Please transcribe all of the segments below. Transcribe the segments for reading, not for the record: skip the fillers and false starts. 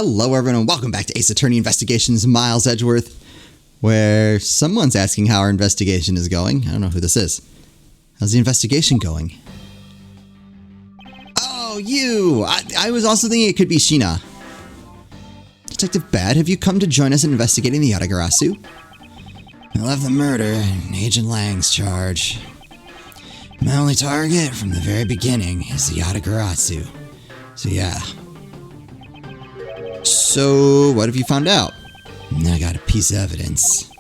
Hello everyone and welcome back to Ace Attorney Investigations, Miles Edgeworth, where someone's asking how our investigation is going. I don't know who this is. How's the investigation going? Oh, you! I was also thinking it could be Sheena. Detective Bad, have you come to join us in investigating the Yatagarasu? I left the murder in Agent Lang's charge. My only target from the very beginning is the Yatagarasu. So yeah. So, what have you found out? I got a piece of evidence.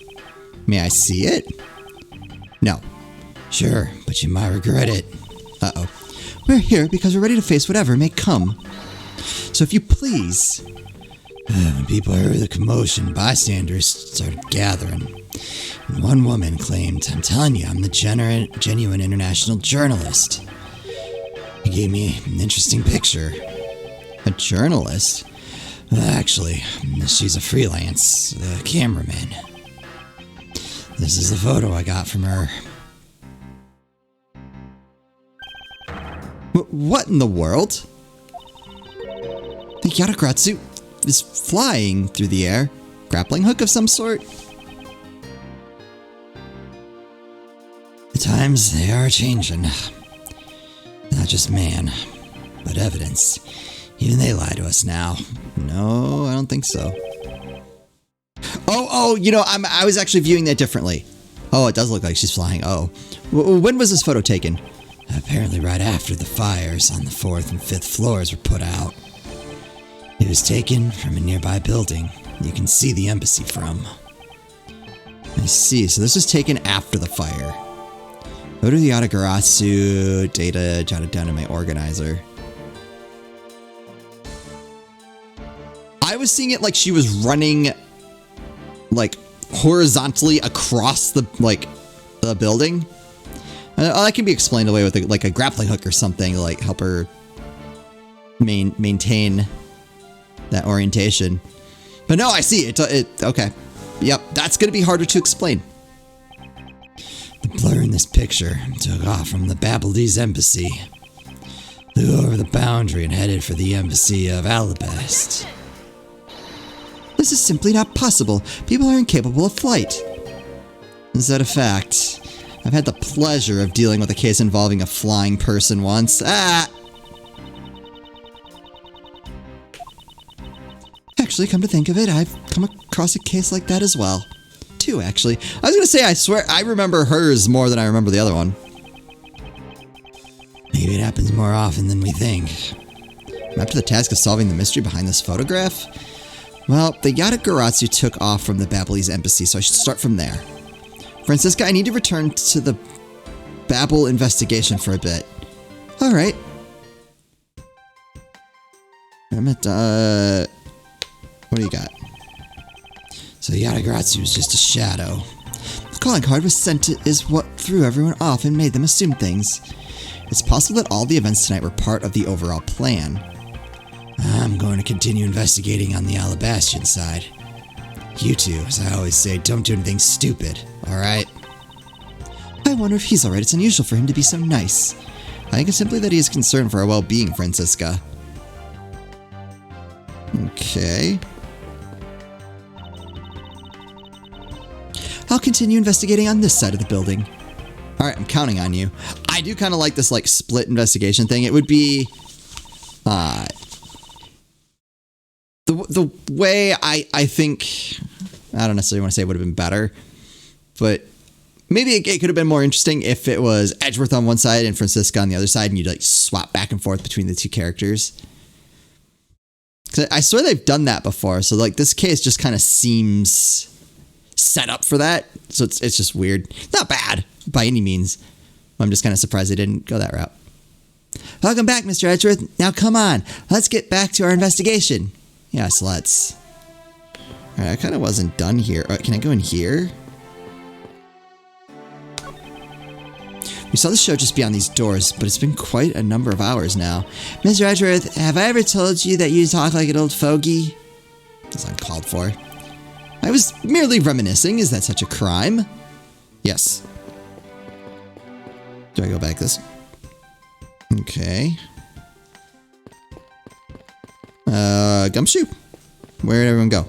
May I see it? No. Sure, but you might regret it. Uh-oh. We're here because we're ready to face whatever may come. So if you please... When people heard the commotion, bystanders started gathering. And one woman claimed, I'm telling you, I'm the genuine international journalist. He gave me an interesting picture. A journalist? Actually, she's a freelance cameraman. This is the photo I got from her. What in the world? The Yatagarasu is flying through the air. Grappling hook of some sort? The times, they are changing. Not just man, but evidence. Even they lie to us now. No, I don't think so. Oh, you know, I was actually viewing that differently. Oh, it does look like she's flying. Oh. When was this photo taken? Apparently right after the fires on the 4th and 5th floors were put out. It was taken from a nearby building you can see the embassy from. I see, so this was taken after the fire. Go to the Yatagarasu, data jotted down in my organizer. I was seeing it like she was running, like, horizontally across the, the building. That can be explained away with, like, a grappling hook or something to, like, help her maintain that orientation. But no, I see it. Okay. Yep, that's going to be harder to explain. The blur in this picture took off from the Babylese embassy, flew over the boundary and headed for the embassy of Alabast. This is simply not possible. People are incapable of flight. Is that a fact? I've had the pleasure of dealing with a case involving a flying person once. Actually, come to think of it, I've come across a case like that as well. Two, actually. I was going to say, I swear, I remember hers more than I remember the other one. Maybe it happens more often than we think. I'm up to the task of solving the mystery behind this photograph. Well, the Yatagarasu took off from the Babylese embassy, so I should start from there. Francisca, I need to return to the Babel investigation for a bit. Alright. What do you got? So the Yatagarasu was just a shadow. The calling card was sent is what threw everyone off and made them assume things. It's possible that all the events tonight were part of the overall plan. I'm going to continue investigating on the Alabastian side. You two, as I always say, don't do anything stupid, alright? I wonder if he's alright. It's unusual for him to be so nice. I think it's simply that he is concerned for our well-being, Francisca. Okay. I'll continue investigating on this side of the building. Alright, I'm counting on you. I do kind of like this, like, split investigation thing. It would be... The way I think... I don't necessarily want to say it would have been better, but maybe it could have been more interesting if it was Edgeworth on one side and Francisca on the other side, and you'd, like, swap back and forth between the two characters. 'Cause I swear they've done that before, so, like, this case just kind of seems set up for that, so it's just weird. Not bad, by any means. I'm just kind of surprised they didn't go that route. Welcome back, Mr. Edgeworth. Now come on, let's get back to our investigation. Yes, let's. Alright, I kind of wasn't done here. Can I go in here? We saw the show just beyond these doors, but it's been quite a number of hours now. Mr. Edgeworth, have I ever told you that you talk like an old fogey? That's uncalled for. I was merely reminiscing. Is that such a crime? Yes. Do I go back this? Okay. Gumshoe. Where did everyone go?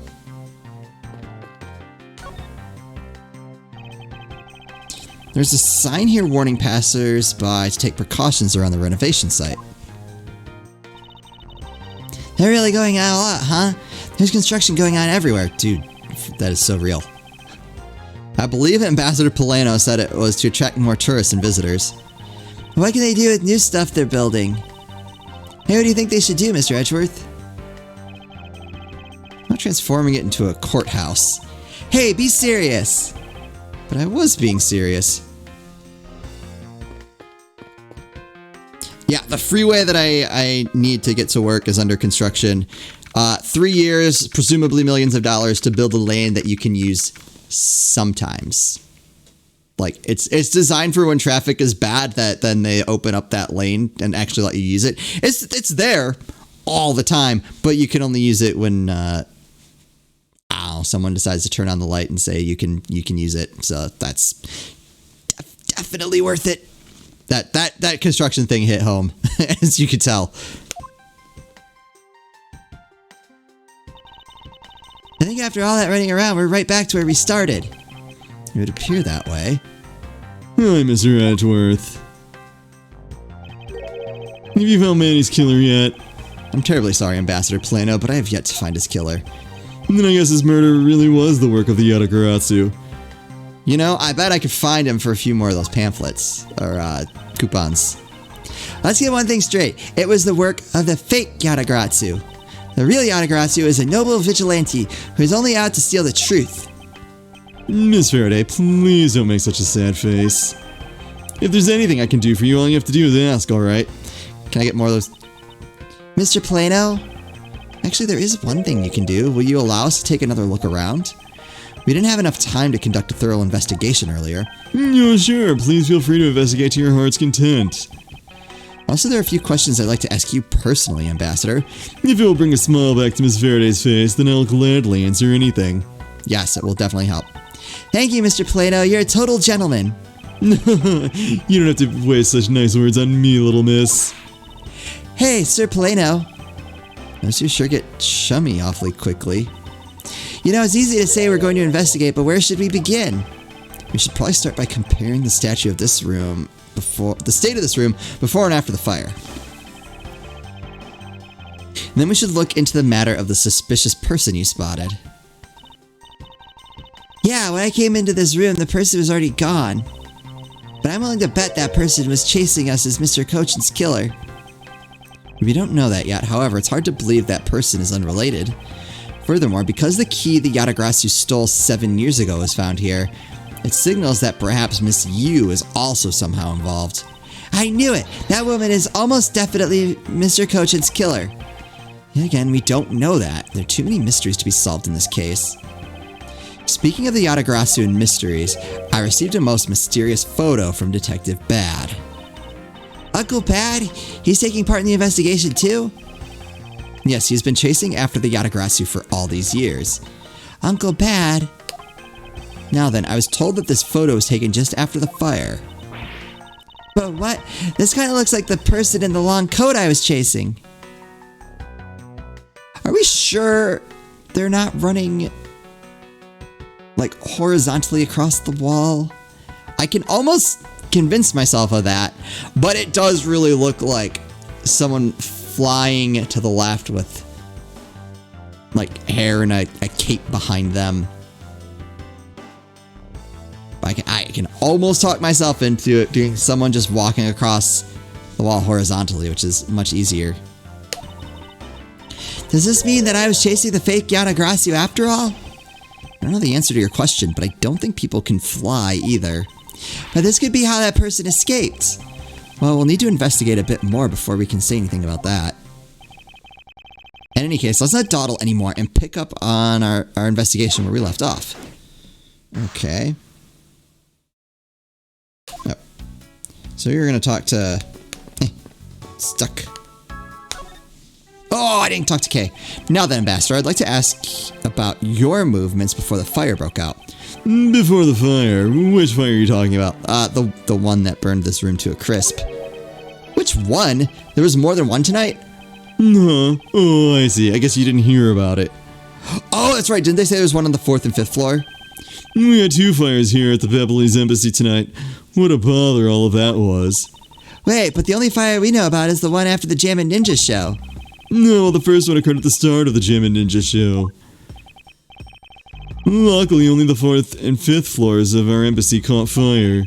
There's a sign here warning passers-by to take precautions around the renovation site. They're really going on a lot, huh? There's construction going on everywhere. Dude, that is so real. I believe Ambassador Polano said it was to attract more tourists and visitors. What can they do with new stuff they're building? Hey, what do you think they should do, Mr. Edgeworth? Not transforming it into a courthouse. Hey, be serious! But I was being serious. Yeah, the freeway that I need to get to work is under construction. 3 years, presumably millions of dollars to build a lane that you can use sometimes. Like, it's designed for when traffic is bad, that then they open up that lane and actually let you use it. It's there all the time, but you can only use it when someone decides to turn on the light and say you can use it. So that's definitely worth it. That construction thing hit home, as you could tell. I think after all that running around, we're right back to where we started. It would appear that way. Hi, Mr. Edgeworth. Have you found Manny's killer yet? I'm terribly sorry, Ambassador Polano, but I have yet to find his killer. And then I guess his murder really was the work of the Yatagarasu. You know, I bet I could find him for a few more of those pamphlets, or coupons. Let's get one thing straight. It was the work of the fake Yatagarasu. The real Yatagarasu is a noble vigilante who is only out to steal the truth. Miss Faraday, please don't make such a sad face. If there's anything I can do for you, all you have to do is ask, alright? Can I get more of those? Mr. Polano? Actually, there is one thing you can do. Will you allow us to take another look around? We didn't have enough time to conduct a thorough investigation earlier. Oh, sure. Please feel free to investigate to your heart's content. Also, there are a few questions I'd like to ask you personally, Ambassador. If it will bring a smile back to Miss Faraday's face, then I'll gladly answer anything. Yes, it will definitely help. Thank you, Mr. Polano. You're a total gentleman. You don't have to waste such nice words on me, little miss. Hey, Sir Polano. Those two sure get chummy awfully quickly. You know, it's easy to say we're going to investigate, but where should we begin? We should probably start by comparing the statue of this room the state of this room before and after the fire. And then we should look into the matter of the suspicious person you spotted. Yeah, when I came into this room, the person was already gone. But I'm willing to bet that person was chasing us as Mr. Cochin's killer. We don't know that yet, however, it's hard to believe that person is unrelated. Furthermore, because the key the Yatagarasu stole 7 years ago was found here, it signals that perhaps Miss Yu is also somehow involved. I knew it! That woman is almost definitely Mr. Cochin's killer. Yet again, we don't know that. There are too many mysteries to be solved in this case. Speaking of the Yatagarasu and mysteries, I received a most mysterious photo from Detective Bad. Uncle Bad? He's taking part in the investigation too? Yes, he's been chasing after the Yatagarasu for all these years. Uncle Bad? Now then, I was told that this photo was taken just after the fire. But what? This kind of looks like the person in the long coat I was chasing. Are we sure they're not running, like, horizontally across the wall? I can almost convince myself of that, but it does really look like someone flying to the left with, like, hair and a cape behind them. I can almost talk myself into it being someone just walking across the wall horizontally, which is much easier. Does this mean that I was chasing the fake Yatagarasu after all? I don't know the answer to your question, but I don't think people can fly either. But this could be how that person escaped. Well, we'll need to investigate a bit more before we can say anything about that. In any case, let's not dawdle anymore and pick up on our investigation where we left off. Okay. Oh. So you're going to talk to... stuck. Oh, I didn't talk to Kay. Now then, Ambassador, I'd like to ask about your movements before the fire broke out. Before the fire? Which fire are you talking about? The one that burned this room to a crisp. Which one? There was more than one tonight? Huh. Oh, I see. I guess you didn't hear about it. Oh, that's right. Didn't they say there was one on the 4th and 5th floor? We had 2 fires here at the Beverly's embassy tonight. What a bother all of that was. Wait, but the only fire we know about is the one after the Jammin' Ninja show. No, the first one occurred at the start of the Jammin' Ninja show. Luckily, only the 4th and 5th floors of our embassy caught fire.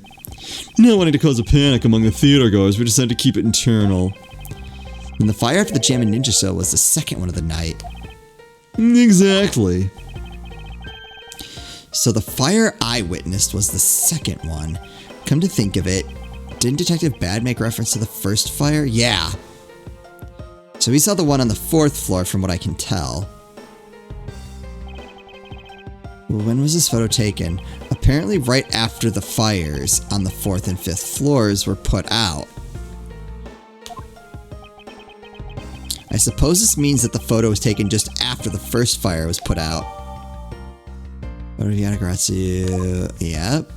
Not wanting to cause a panic among the theater goers, we decided to keep it internal. And the fire after the Jammin' Ninja show was the second one of the night. Exactly. So the fire I witnessed was the second one. Come to think of it, didn't Detective Bad make reference to the first fire? Yeah. So we saw the one on the 4th floor from what I can tell. Well, when was this photo taken? Apparently right after the fires on the 4th and 5th floors were put out. I suppose this means that the photo was taken just after the first fire was put out. Yep.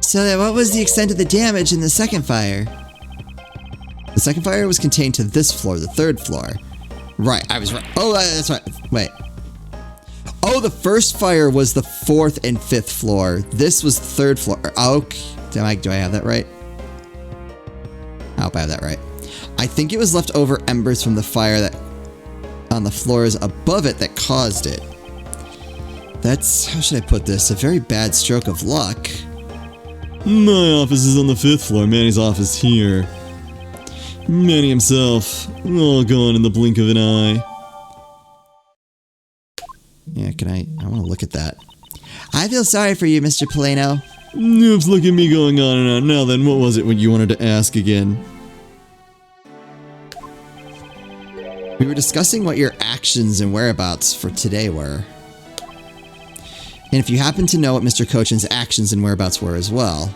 So then what was the extent of the damage in the second fire? The second fire was contained to this floor, the 3rd floor. Right, I was right. Oh, that's right. Wait. Oh, the first fire was the 4th and 5th floor. This was the 3rd floor. Okay. Do I have that right? I hope I have that right. I think it was leftover embers from the fire that on the floors above it that caused it. That's, how should I put this, a very bad stroke of luck. My office is on the 5th floor, Manny's office here. Manny himself, all gone in the blink of an eye. Yeah, I want to look at that. I feel sorry for you, Mr. Plano. Oops, look at me going on and on. Now then, what was it when you wanted to ask again? We were discussing what your actions and whereabouts for today were. And if you happen to know what Mr. Cochin's actions and whereabouts were as well.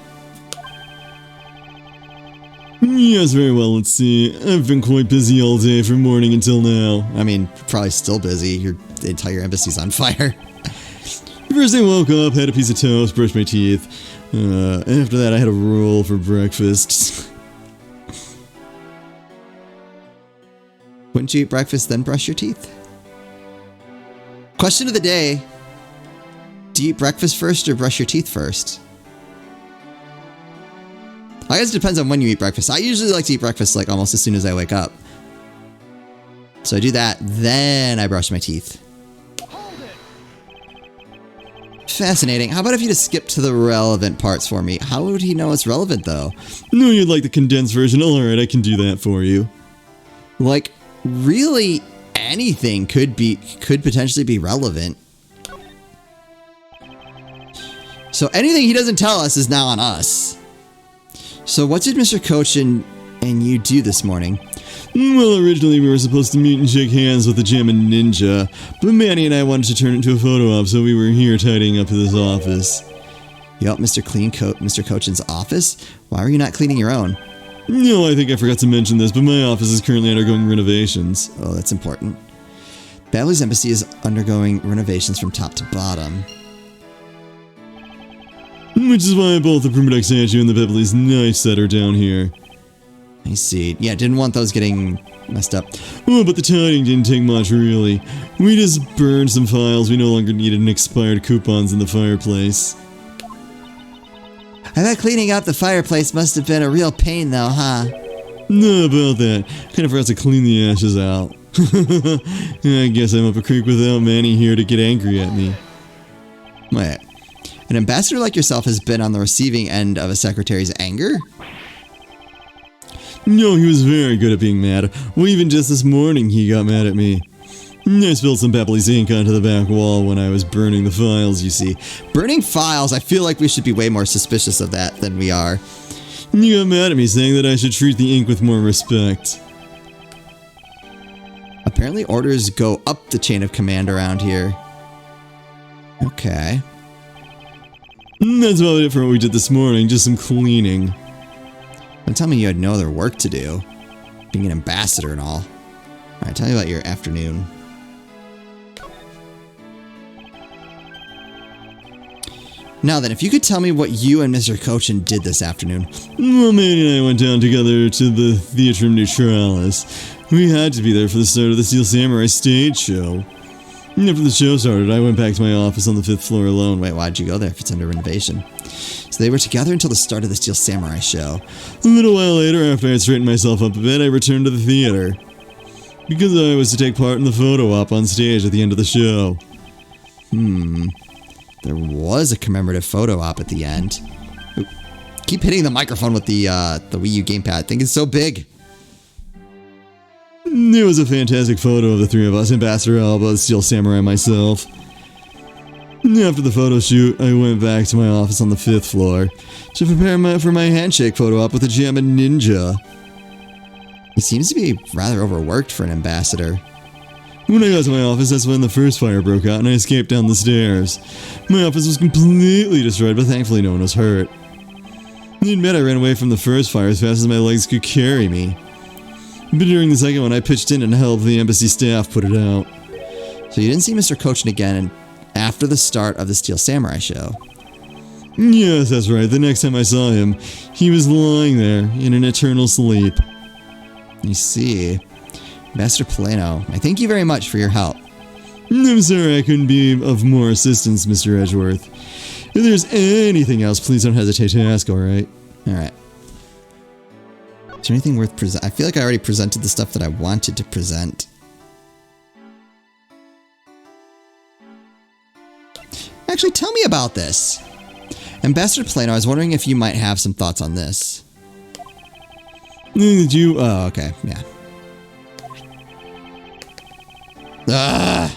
Yes, very well, let's see. I've been quite busy all day from morning until now. I mean, probably still busy. The entire embassy's on fire. First I woke up, had a piece of toast, brushed my teeth. After that I had a roll for breakfast. Wouldn't you eat breakfast then brush your teeth? Question of the day. Do you eat breakfast first or brush your teeth first? I guess it depends on when you eat breakfast. I usually like to eat breakfast like almost as soon as I wake up. So I do that, then I brush my teeth. Fascinating. How about if you just skip to the relevant parts for me? How would he know it's relevant though? No, you'd like the condensed version. Alright, I can do that for you. Like, really anything could potentially be relevant. So anything he doesn't tell us is now on us. So what did Mr. Cochin and you do this morning? Well, originally we were supposed to meet and shake hands with the Jammin' Ninja, but Manny and I wanted to turn it into a photo op, so we were here tidying up his office. You helped Mr. Cochin's office? Why were you not cleaning your own? No, I think I forgot to mention this, but my office is currently undergoing renovations. Oh, that's important. Beverly's embassy is undergoing renovations from top to bottom. Which is why both the Primitive statue and the Beverly's knife set are down here. I see. Yeah, didn't want those getting messed up. Oh, but the tidying didn't take much, really. We just burned some files we no longer needed and expired coupons in the fireplace. I bet cleaning up the fireplace must have been a real pain though, huh? No, about that. Kind of forgot to clean the ashes out. I guess I'm up a creek without Manny here to get angry at me. Wait. An ambassador like yourself has been on the receiving end of a secretary's anger? No, he was very good at being mad. Well, even just this morning he got mad at me. I spilled some Beverly's ink onto the back wall when I was burning the files, you see. Burning files? I feel like we should be way more suspicious of that than we are. You got mad at me saying that I should treat the ink with more respect. Apparently orders go up the chain of command around here. Okay. That's about it for what we did this morning, just some cleaning. Don't tell me you had no other work to do. Being an ambassador and all. Alright, tell me about your afternoon. Now then, if you could tell me what you and Mr. Cochin did this afternoon. Well, Manny and I went down together to the Theatrum Neutralis. We had to be there for the start of the Steel Samurai stage show. After the show started, I went back to my office on the 5th floor alone. Wait, why'd you go there if it's under renovation? So they were together until the start of the Steel Samurai show. A little while later, after I had straightened myself up a bit, I returned to the theater. Because I was to take part in the photo op on stage at the end of the show. There was a commemorative photo op at the end. Oop. Keep hitting the microphone with the Wii U gamepad. I think it's so big. It was a fantastic photo of the three of us, Ambassador Alba, the Steel Samurai, and myself. After the photo shoot, I went back to my office on the 5th floor to prepare for my handshake photo op with the Jamma Ninja. He seems to be rather overworked for an ambassador. When I got to my office, that's when the first fire broke out and I escaped down the stairs. My office was completely destroyed, but thankfully no one was hurt. I admit I ran away from the first fire as fast as my legs could carry me. But during the second one, I pitched in and helped the embassy staff put it out. So you didn't see Mr. Kochin again after the start of the Steel Samurai show? Yes, that's right. The next time I saw him, he was lying there in an eternal sleep. You see. Master Polano, I thank you very much for your help. I'm sorry I couldn't be of more assistance, Mr. Edgeworth. If there's anything else, please don't hesitate to ask, alright? Alright. Is there anything worth I feel like I already presented the stuff that I wanted to present. Actually, tell me about this. Ambassador Polano, I was wondering if you might have some thoughts on this. Did you? Oh, okay, yeah. Ah!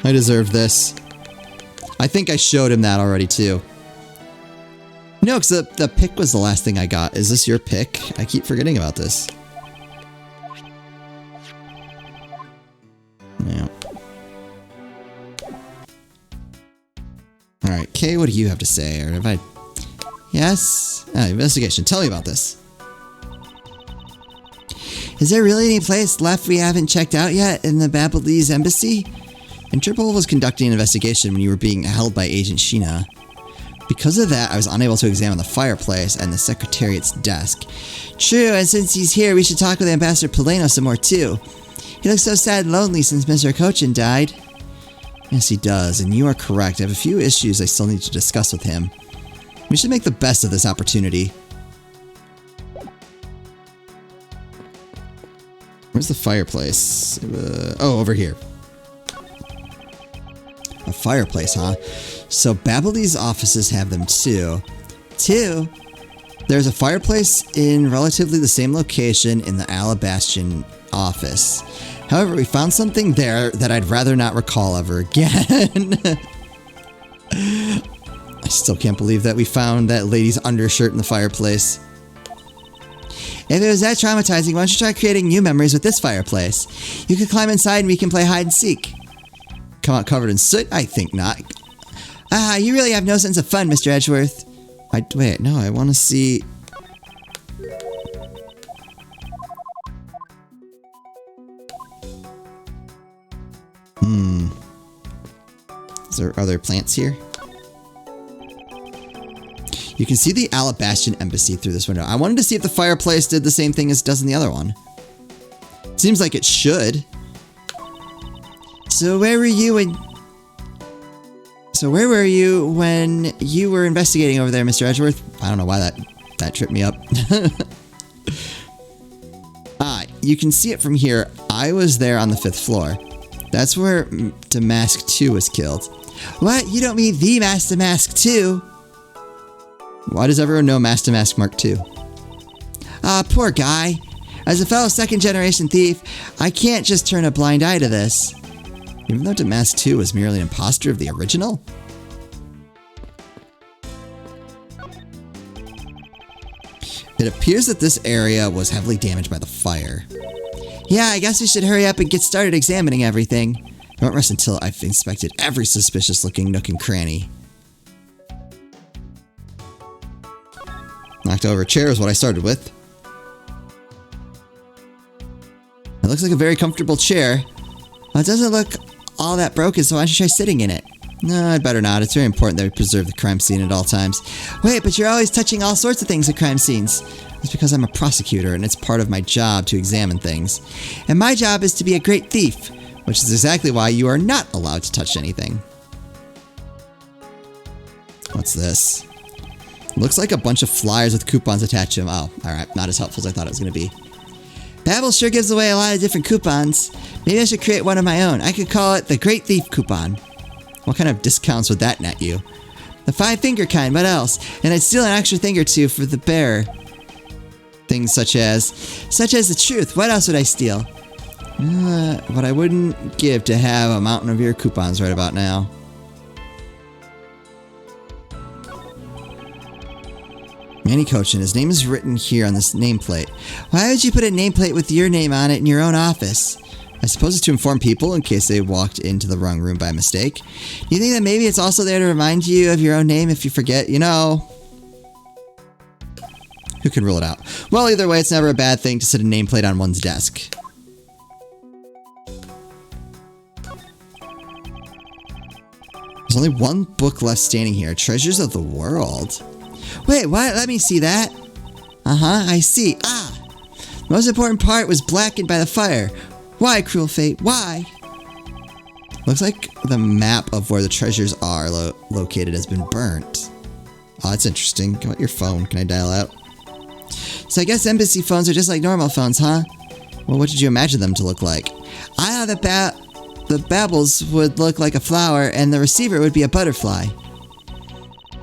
I deserve this. I think I showed him that already, too. No, because the pick was the last thing I got. Is this your pick? I keep forgetting about this. Yeah. Alright, Kay, what do you have to say? Or have I... Yes? Investigation. Tell me about this. Is there really any place left we haven't checked out yet in the Babylese embassy? Interpol was conducting an investigation when you were being held by Agent Sheena. Because of that, I was unable to examine the fireplace and the Secretariat's desk. True, and since he's here, we should talk with Ambassador Polano some more too. He looks so sad and lonely since Mr. Kochin died. Yes, he does, and you are correct. I have a few issues I still need to discuss with him. We should make the best of this opportunity. Where's the fireplace? Oh, over here. A fireplace, huh? So Babylese offices have them too. There's a fireplace in relatively the same location in the Alabastion office. However, we found something there that I'd rather not recall ever again. I still can't believe that we found that lady's undershirt in the fireplace. If it was that traumatizing, why don't you try creating new memories with this fireplace? You could climb inside and we can play hide and seek. Come out covered in soot? I think not. Ah, you really have no sense of fun, Mr. Edgeworth. Wait, no, I want to see... Are there plants here? You can see the Alabastion embassy through this window. I wanted to see if the fireplace did the same thing as it does in the other one. Seems like it should. So where were you when you were investigating over there, Mr. Edgeworth? I don't know why that tripped me up. You can see it from here. I was there on the 5th floor. That's where Damask 2 was killed. What? You don't mean the Master Mask 2? Why does everyone know Master Mask Mark 2? Poor guy. As a fellow second-generation thief, I can't just turn a blind eye to this. Even though Damask 2 was merely an imposter of the original? It appears that this area was heavily damaged by the fire. Yeah, I guess we should hurry up and get started examining everything. I won't rest until I've inspected every suspicious-looking nook and cranny. Knocked over a chair is what I started with. It looks like a very comfortable chair. Well, it doesn't look all that broken, so why don't you try sitting in it? No, I'd better not. It's very important that we preserve the crime scene at all times. Wait, but you're always touching all sorts of things at crime scenes. It's because I'm a prosecutor, and it's part of my job to examine things. And my job is to be a great thief. which is exactly why you are not allowed to touch anything. What's this? Looks like a bunch of flyers with coupons attached to them. Oh, alright, not as helpful as I thought it was going to be. Babbel sure gives away a lot of different coupons. Maybe I should create one of my own. I could call it the Great Thief Coupon. What kind of discounts would that net you? The 5-finger kind, what else? And I'd steal an extra thing or two for the bearer. Things such as the truth. What else would I steal? What I wouldn't give to have a mountain of your coupons right about now. Manny Cochin. His name is written here on this nameplate. Why would you put a nameplate with your name on it in your own office? I suppose it's to inform people in case they walked into the wrong room by mistake. Do you think that maybe it's also there to remind you of your own name if you forget? You know... Who can rule it out? Well, either way, it's never a bad thing to set a nameplate on one's desk. There's only one book left standing here. Treasures of the World. Wait, what? Let me see that. Uh-huh, I see. Ah! The most important part was blackened by the fire. Why, cruel fate? Why? Looks like the map of where the treasures are located has been burnt. Oh, that's interesting. Come on, your phone. Can I dial out? So I guess embassy phones are just like normal phones, huh? Well, what did you imagine them to look like? I thought that the babbles would look like a flower and the receiver would be a butterfly.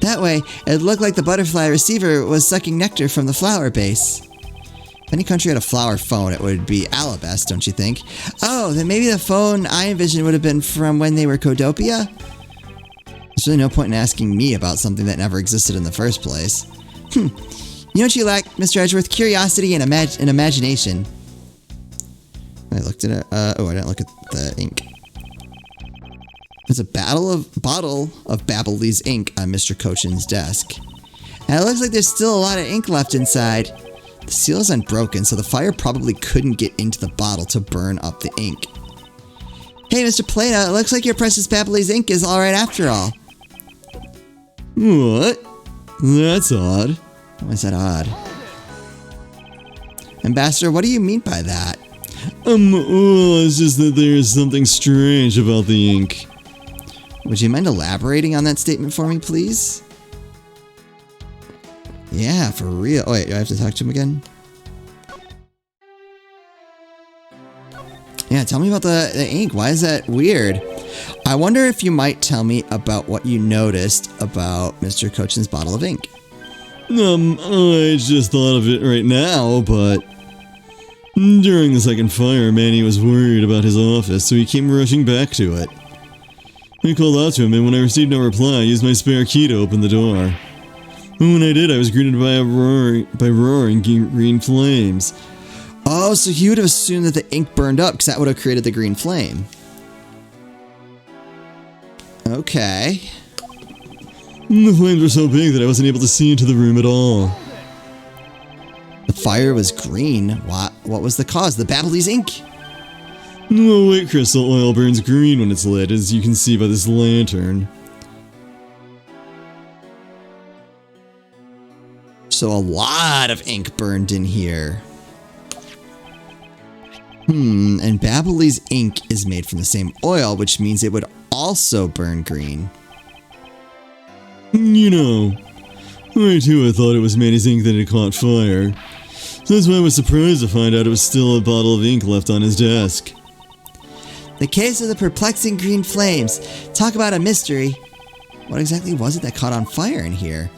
That way, it looked like the butterfly receiver was sucking nectar from the flower base. If any country had a flower phone, it would be Alabest, don't you think? Oh, then maybe the phone I envisioned would have been from when they were Codopia? There's really no point in asking me about something that never existed in the first place. You know what you lack, Mr. Edgeworth? Curiosity and imagination. I looked at it. Oh, I didn't look at the ink. There's a bottle of Babbly's ink on Mr. Cochin's desk. And it looks like there's still a lot of ink left inside. The seal is unbroken, so the fire probably couldn't get into the bottle to burn up the ink. Hey, Mr. Plato, it looks like your precious Babbly's ink is alright after all. What? That's odd. Why is that odd? Ambassador, what do you mean by that? Well, it's just that there's something strange about the ink. Would you mind elaborating on that statement for me, please? Yeah, for real. Oh, wait, do I have to talk to him again? Yeah, tell me about the ink. Why is that weird? I wonder if you might tell me about what you noticed about Mr. Cochin's bottle of ink. I just thought of it right now, but... During the second fire, Manny was worried about his office, so he came rushing back to it. I called out to him, and when I received no reply, I used my spare key to open the door. And when I did, I was greeted by roaring green flames. Oh, so he would have assumed that the ink burned up, because that would have created the green flame. Okay. The flames were so big that I wasn't able to see into the room at all. The fire was green. What was the cause? The Babbly's ink? Well, white crystal oil burns green when it's lit, as you can see by this lantern. So a lot of ink burned in here. And Babbly's ink is made from the same oil, which means it would also burn green. You know, I too thought it was Manny's ink that had caught fire. So that's why I was surprised to find out it was still a bottle of ink left on his desk. The case of the perplexing green flames. Talk about a mystery. What exactly was it that caught on fire in here?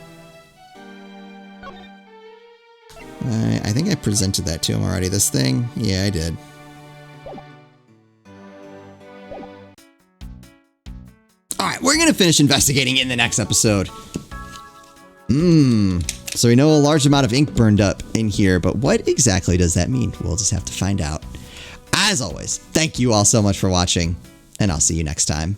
I think I presented that to him already, this thing. Yeah, I did. Alright, we're gonna finish investigating in the next episode. So we know a large amount of ink burned up in here, but what exactly does that mean? We'll just have to find out. As always, thank you all so much for watching, and I'll see you next time.